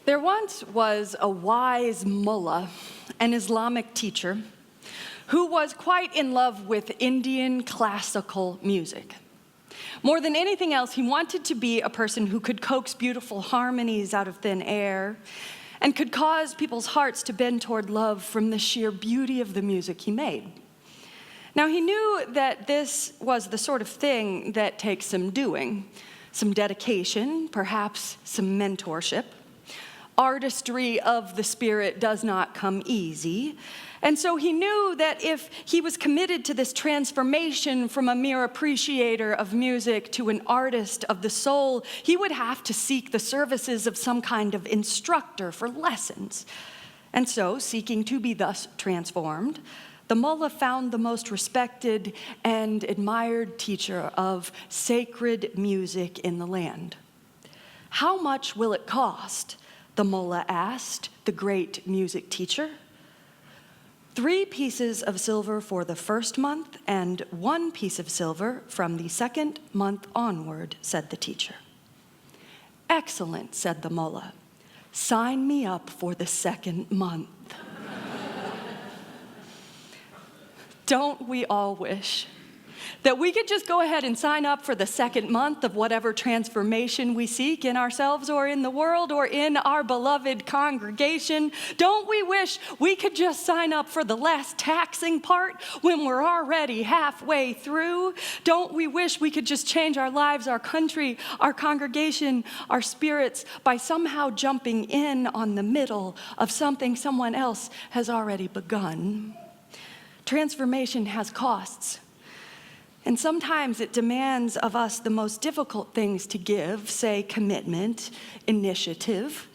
There once was a wise mullah, an Islamic teacher, who was quite in love with Indian classical music. More than anything else, he wanted to be a person who could coax beautiful harmonies out of thin air and could cause people's hearts to bend toward love from the sheer beauty of the music he made. Now, he knew that this was the sort of thing that takes some doing, some dedication, perhaps some mentorship. Artistry of the spirit does not come easy. And so he knew that if he was committed to this transformation from a mere appreciator of music to an artist of the soul, he would have to seek the services of some kind of instructor for lessons. And so, seeking to be thus transformed, the mullah found the most respected and admired teacher of sacred music in the land. "How much will it cost?" the mullah asked the great music teacher. 3 pieces of silver for the first month and 1 piece of silver from the second month onward, said the teacher. "Excellent," said the mullah. "Sign me up for the second month." Don't we all wish that we could just go ahead and sign up for the second month of whatever transformation we seek in ourselves or in the world or in our beloved congregation? Don't we wish we could just sign up for the less taxing part when we're already halfway through? Don't we wish we could just change our lives, our country, our congregation, our spirits by somehow jumping in on the middle of something someone else has already begun? Transformation has costs. And sometimes it demands of us the most difficult things to give, say commitment, initiative,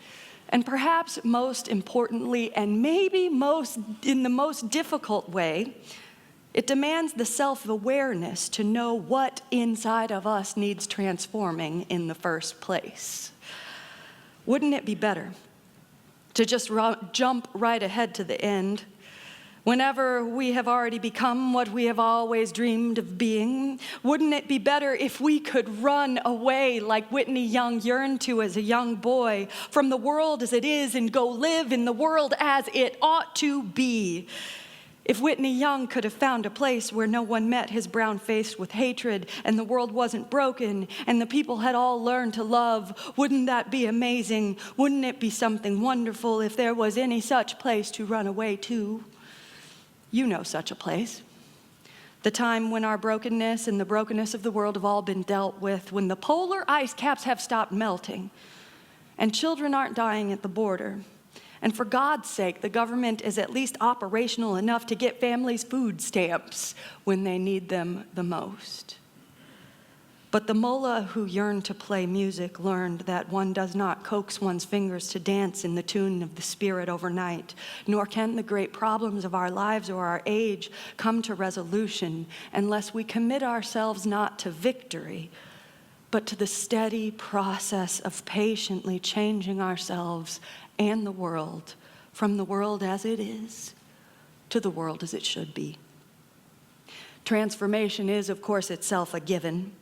and perhaps most importantly, and maybe in the most difficult way, it demands the self-awareness to know what inside of us needs transforming in the first place. Wouldn't it be better to just jump right ahead to the end? Whenever we have already become what we have always dreamed of being, wouldn't it be better if we could run away like Whitney Young yearned to as a young boy from the world as it is and go live in the world as it ought to be? If Whitney Young could have found a place where no one met his brown face with hatred and the world wasn't broken and the people had all learned to love, wouldn't that be amazing? Wouldn't it be something wonderful if there was any such place to run away to? You know such a place. The time when our brokenness and the brokenness of the world have all been dealt with, when the polar ice caps have stopped melting, and children aren't dying at the border. And for God's sake, the government is at least operational enough to get families food stamps when they need them the most. But the mullah who yearned to play music learned that one does not coax one's fingers to dance in the tune of the spirit overnight, nor can the great problems of our lives or our age come to resolution unless we commit ourselves not to victory, but to the steady process of patiently changing ourselves and the world from the world as it is to the world as it should be. Transformation is, of course, itself a given.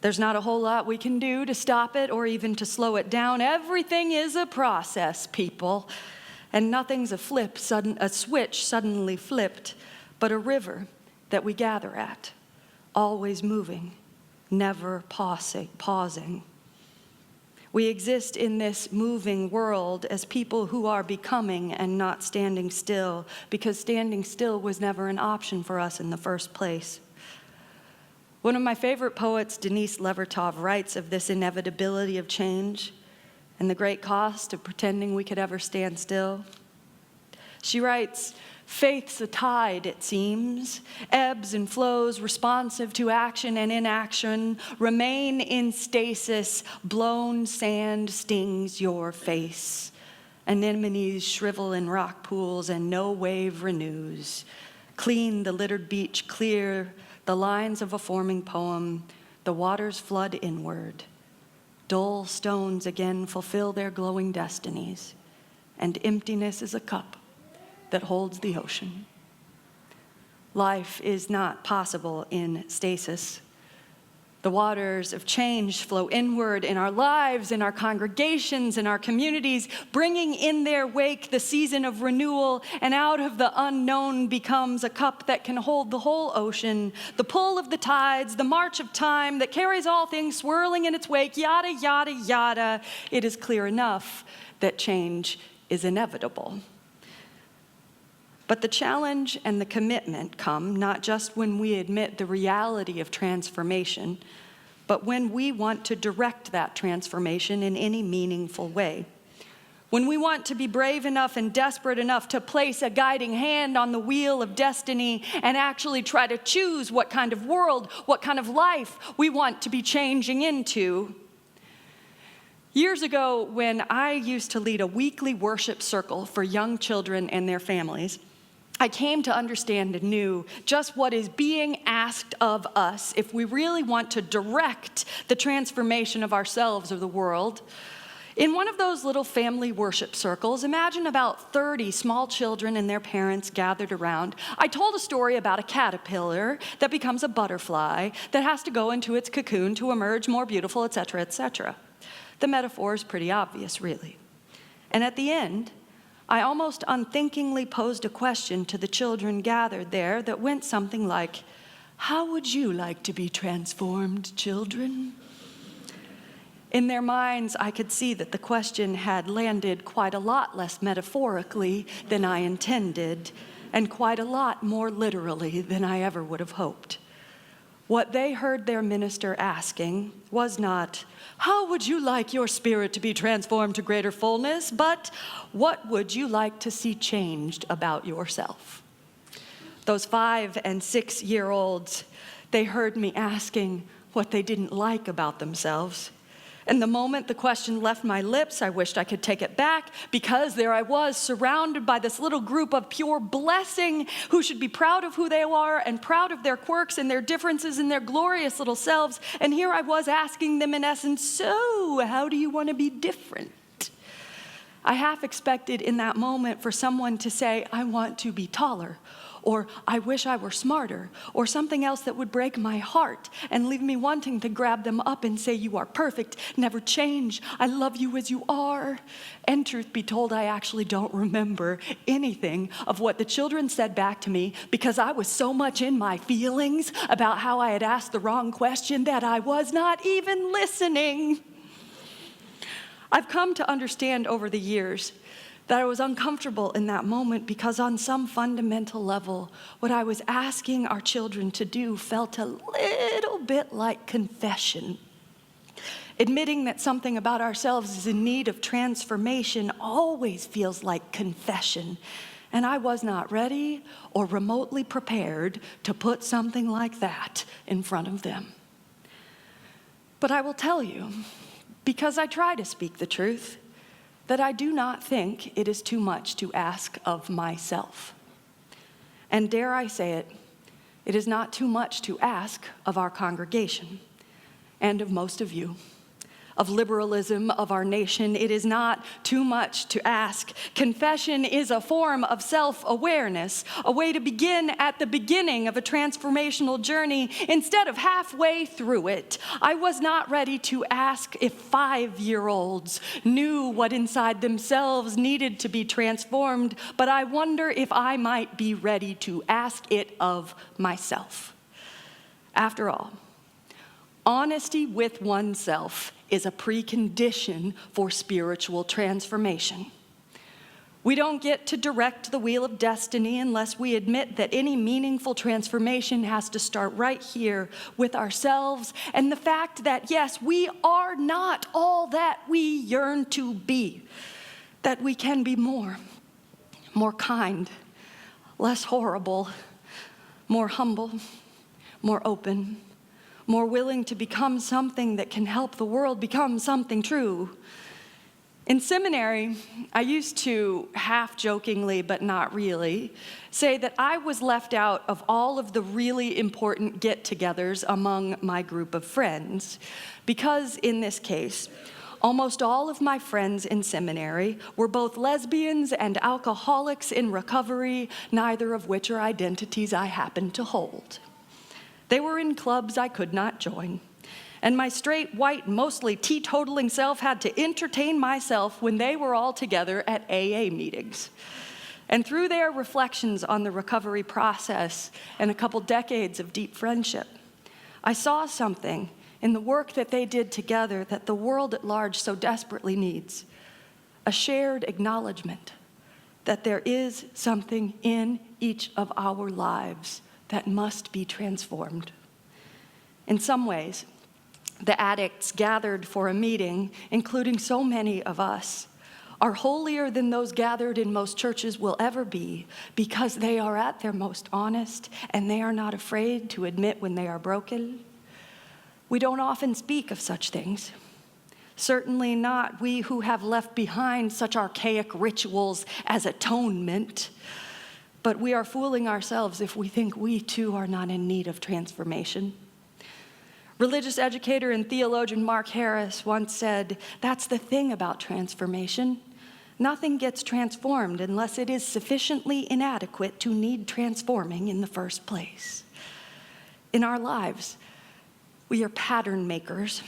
There's not a whole lot we can do to stop it or even to slow it down. Everything is a process, people. And nothing's a switch suddenly flipped, but a river that we gather at, always moving, never pausing. We exist in this moving world as people who are becoming and not standing still, because standing still was never an option for us in the first place. One of my favorite poets, Denise Levertov, writes of this inevitability of change and the great cost of pretending we could ever stand still. She writes, "Faith's a tide, it seems, ebbs and flows, responsive to action and inaction, remain in stasis, blown sand stings your face. Anemones shrivel in rock pools and no wave renews. Clean the littered beach, clear the lines of a forming poem, the waters flood inward. Dull stones again fulfill their glowing destinies, and emptiness is a cup that holds the ocean." Life is not possible in stasis. The waters of change flow inward in our lives, in our congregations, in our communities, bringing in their wake the season of renewal, and out of the unknown becomes a cup that can hold the whole ocean, the pull of the tides, the march of time that carries all things swirling in its wake, yada, yada, yada. It is clear enough that change is inevitable. But the challenge and the commitment come not just when we admit the reality of transformation, but when we want to direct that transformation in any meaningful way. When we want to be brave enough and desperate enough to place a guiding hand on the wheel of destiny and actually try to choose what kind of world, what kind of life we want to be changing into. Years ago, when I used to lead a weekly worship circle for young children and their families, I came to understand anew just what is being asked of us if we really want to direct the transformation of ourselves or the world. In one of those little family worship circles, imagine about 30 small children and their parents gathered around. I told a story about a caterpillar that becomes a butterfly that has to go into its cocoon to emerge more beautiful, etc., etc. The metaphor is pretty obvious, really. And at the end, I almost unthinkingly posed a question to the children gathered there that went something like, "How would you like to be transformed, children?" In their minds, I could see that the question had landed quite a lot less metaphorically than I intended, and quite a lot more literally than I ever would have hoped. What they heard their minister asking was not, "How would you like your spirit to be transformed to greater fullness?" but, "What would you like to see changed about yourself?" Those 5- and 6-year-olds, they heard me asking what they didn't like about themselves. And the moment the question left my lips, I wished I could take it back, because there I was, surrounded by this little group of pure blessing who should be proud of who they are and proud of their quirks and their differences and their glorious little selves. And here I was asking them in essence, "So, how do you want to be different?" I half expected in that moment for someone to say, "I want to be taller," or "I wish I were smarter," or something else that would break my heart and leave me wanting to grab them up and say, "You are perfect, never change, I love you as you are." And truth be told, I actually don't remember anything of what the children said back to me, because I was so much in my feelings about how I had asked the wrong question that I was not even listening. I've come to understand over the years that I was uncomfortable in that moment because on some fundamental level, what I was asking our children to do felt a little bit like confession. Admitting that something about ourselves is in need of transformation always feels like confession, and I was not ready or remotely prepared to put something like that in front of them. But I will tell you, because I try to speak the truth, that I do not think it is too much to ask of myself. And dare I say it, it is not too much to ask of our congregation and of most of you. Of liberalism of our nation, it is not too much to ask. Confession is a form of self-awareness, a way to begin at the beginning of a transformational journey instead of halfway through it. I was not ready to ask if 5-year-olds knew what inside themselves needed to be transformed, but I wonder if I might be ready to ask it of myself. After all, honesty with oneself is a precondition for spiritual transformation. We don't get to direct the wheel of destiny unless we admit that any meaningful transformation has to start right here with ourselves and the fact that, yes, we are not all that we yearn to be, that we can be more kind, less horrible, more humble, more open, more willing to become something that can help the world become something true. In seminary, I used to, half-jokingly but not really, say that I was left out of all of the really important get-togethers among my group of friends, because in this case, almost all of my friends in seminary were both lesbians and alcoholics in recovery, neither of which are identities I happen to hold. They were in clubs I could not join, and my straight, white, mostly teetotaling self had to entertain myself when they were all together at AA meetings. And through their reflections on the recovery process and a couple decades of deep friendship, I saw something in the work that they did together that the world at large so desperately needs: a shared acknowledgement that there is something in each of our lives that must be transformed. In some ways, the addicts gathered for a meeting, including so many of us, are holier than those gathered in most churches will ever be, because they are at their most honest and they are not afraid to admit when they are broken. We don't often speak of such things. Certainly not we who have left behind such archaic rituals as atonement. But we are fooling ourselves if we think we too are not in need of transformation. Religious educator and theologian Mark Harris once said, "That's the thing about transformation. Nothing gets transformed unless it is sufficiently inadequate to need transforming in the first place." In our lives, we are pattern makers,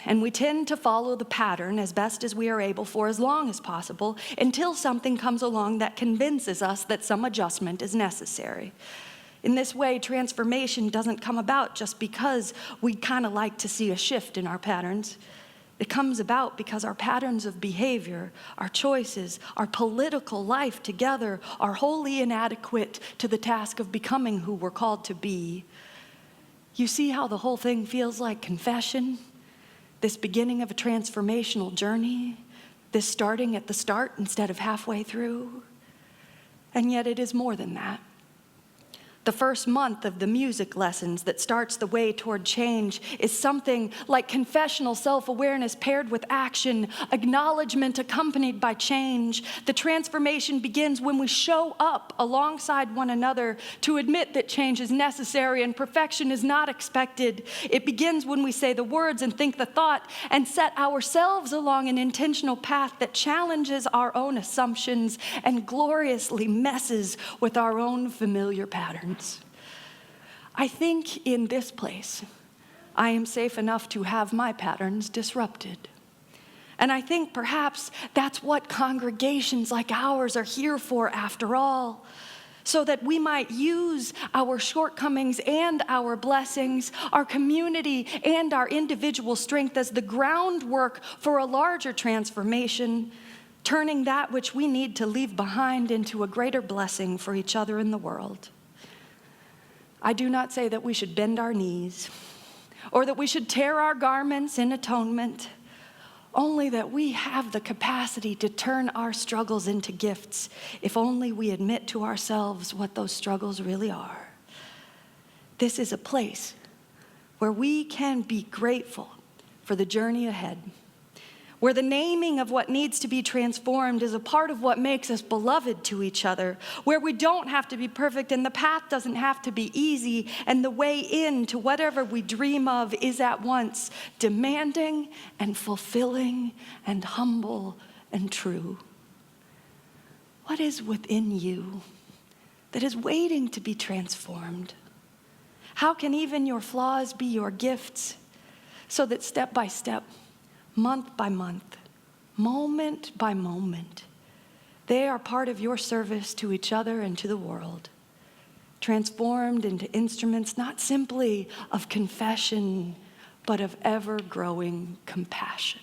and we tend to follow the pattern as best as we are able for as long as possible until something comes along that convinces us that some adjustment is necessary. In this way, transformation doesn't come about just because we kind of like to see a shift in our patterns. It comes about because our patterns of behavior, our choices, our political life together are wholly inadequate to the task of becoming who we're called to be. You see how the whole thing feels like confession? This beginning of a transformational journey, this starting at the start instead of halfway through. And yet it is more than that. The first month of the music lessons that starts the way toward change is something like confessional self-awareness paired with action, acknowledgement accompanied by change. The transformation begins when we show up alongside one another to admit that change is necessary and perfection is not expected. It begins when we say the words and think the thought and set ourselves along an intentional path that challenges our own assumptions and gloriously messes with our own familiar patterns. I think in this place, I am safe enough to have my patterns disrupted. And I think perhaps that's what congregations like ours are here for after all, so that we might use our shortcomings and our blessings, our community and our individual strength as the groundwork for a larger transformation, turning that which we need to leave behind into a greater blessing for each other in the world. I do not say that we should bend our knees or that we should tear our garments in atonement, only that we have the capacity to turn our struggles into gifts if only we admit to ourselves what those struggles really are. This is a place where we can be grateful for the journey ahead, where the naming of what needs to be transformed is a part of what makes us beloved to each other, where we don't have to be perfect and the path doesn't have to be easy, and the way into whatever we dream of is at once demanding and fulfilling and humble and true. What is within you that is waiting to be transformed? How can even your flaws be your gifts, so that step by step, month by month, moment by moment, they are part of your service to each other and to the world, transformed into instruments not simply of confession, but of ever-growing compassion.